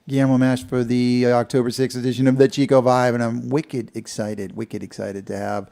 Guillermo Mash for the October 6th edition of the Chico Vibe, and I'm wicked excited to have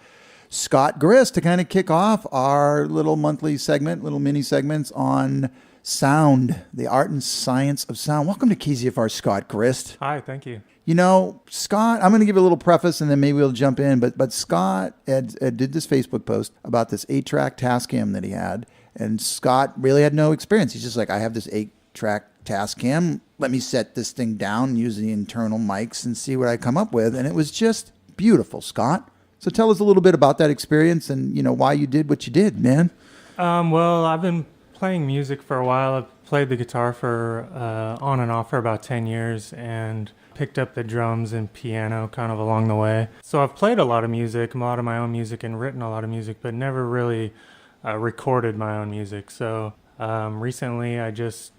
Scott Grist to kind of kick off our little monthly segment, little mini segments on sound, the art and science of sound. Welcome to KZFR, Scott Grist. Hi, thank you. You know, Scott, I'm going to give a little preface and then maybe we'll jump in, but Scott did this Facebook post about this 8-track Tascam that he had, and Scott really had no experience. He's just like, I have this 8-track Tascam. Let me set this thing down and use the internal mics and see what I come up with. And it was just beautiful, Scott. So tell us a little bit about that experience and, you know, why you did what you did, man. Well, I've been playing music for a while. I've played the guitar for on and off for about 10 years and picked up the drums and piano kind of along the way. So I've played a lot of music, a lot of my own music, and written a lot of music, but never really recorded my own music. So recently I just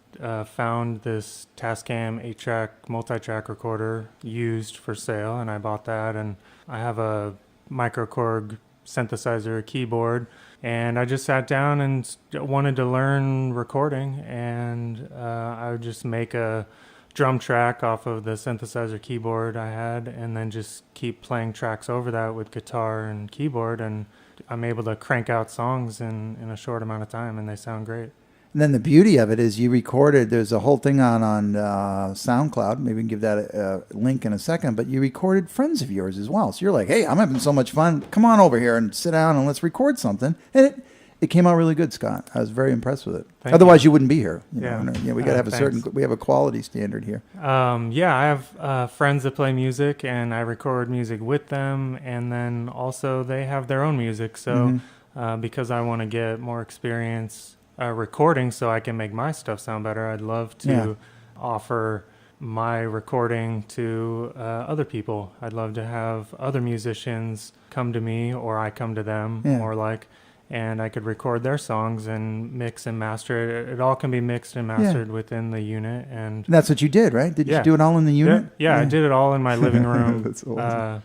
found this Tascam 8-track multi-track recorder used for sale, and I bought that, and I have a microKORG synthesizer keyboard, and I just sat down and wanted to learn recording, and I would just make a drum track off of the synthesizer keyboard I had, and then just keep playing tracks over that with guitar and keyboard, and I'm able to crank out songs in a short amount of time, and they sound great. And then the beauty of it is you recorded, there's a whole thing on SoundCloud. Maybe we can give that a link in a second, but you recorded friends of yours as well. So you're like, hey, I'm having so much fun. Come on over here and sit down and let's record something. And it came out really good, Scott. I was very impressed with it. Otherwise, you wouldn't be here. We got to have we have a quality standard here. I have friends that play music, and I record music with them. And then also they have their own music. So because I want to get more experience recording so I can make my stuff sound better, I'd love to offer my recording to other people. I'd love to have other musicians come to me, or I come to them, and I could record their songs and mix and master it. It all can be mixed and mastered within the unit. And that's what you did, right? Did you do it all in the unit? Yeah, I did it all in my living room. That's awesome.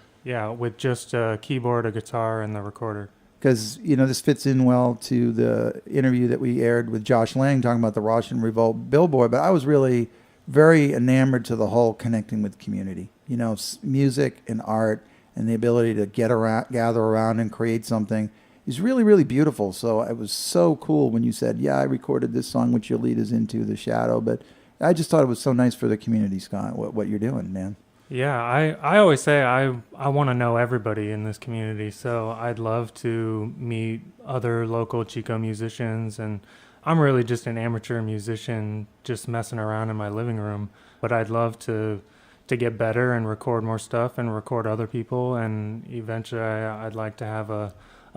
With just a keyboard, a guitar, and the recorder. Because, you know, this fits in well to the interview that we aired with Josh Lang talking about the Russian Revolt billboard. But I was really very enamored to the whole connecting with community. You know, music and art and the ability to gather around and create something is really, really beautiful. So it was so cool when you said, I recorded this song, which your lead is Into the Shadow. But I just thought it was so nice for the community, Scott, what you're doing, man. Yeah, I always say I want to know everybody in this community, so I'd love to meet other local Chico musicians, and I'm really just an amateur musician just messing around in my living room, but I'd love to get better and record more stuff and record other people, and eventually I'd like to have a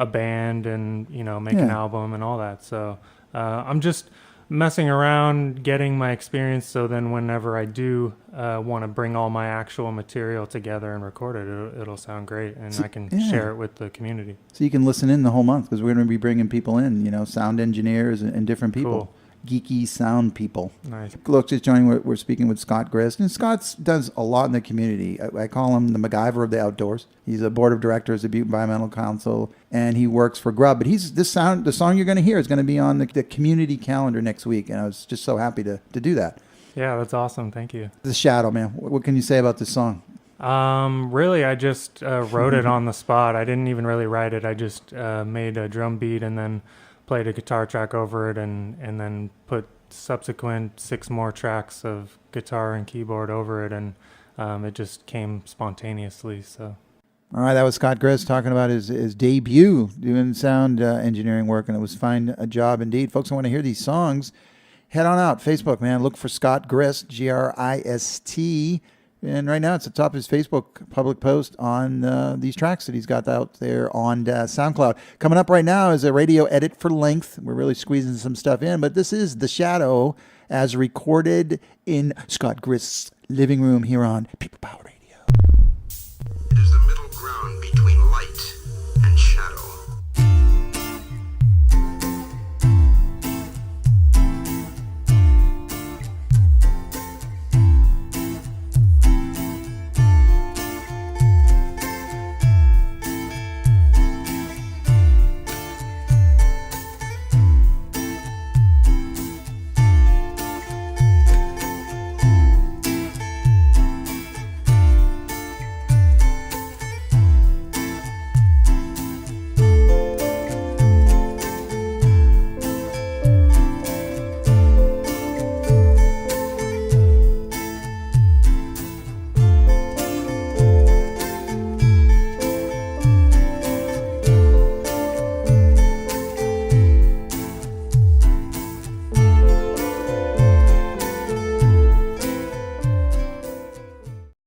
band and, you know, make an album and all that. So I'm just messing around, getting my experience, so then whenever I do want to bring all my actual material together and record it, it'll sound great, and I can share it with the community. So you can listen in the whole month, because we're going to be bringing people in, you know, sound engineers and different people. Cool. Geeky sound people. Nice. Look, just joining, we're speaking with Scott Grist, and Scott does a lot in the community. I call him the MacGyver of the outdoors. He's a board of directors of Butte Environmental Council, and he works for Grub. But the song you're going to hear is going to be on the community calendar next week, and I was just so happy to do that. Yeah, that's awesome. Thank you. The Shadow, man. What can you say about this song? Really, I just wrote it on the spot. I didn't even really write it. I just made a drum beat and then played a guitar track over it, and then put subsequent 6 more tracks of guitar and keyboard over it, and it just came spontaneously. So, all right, that was Scott Grist talking about his debut doing sound engineering work, and it was Find a Job indeed. Folks, I want to hear these songs. Head on out, Facebook, man. Look for Scott Grist, Grist. And right now it's at the top of his Facebook public post on these tracks that he's got out there on SoundCloud. Coming up right now is a radio edit for length. We're really squeezing some stuff in, but this is The Shadow as recorded in Scott Grist's living room here on People Power Radio.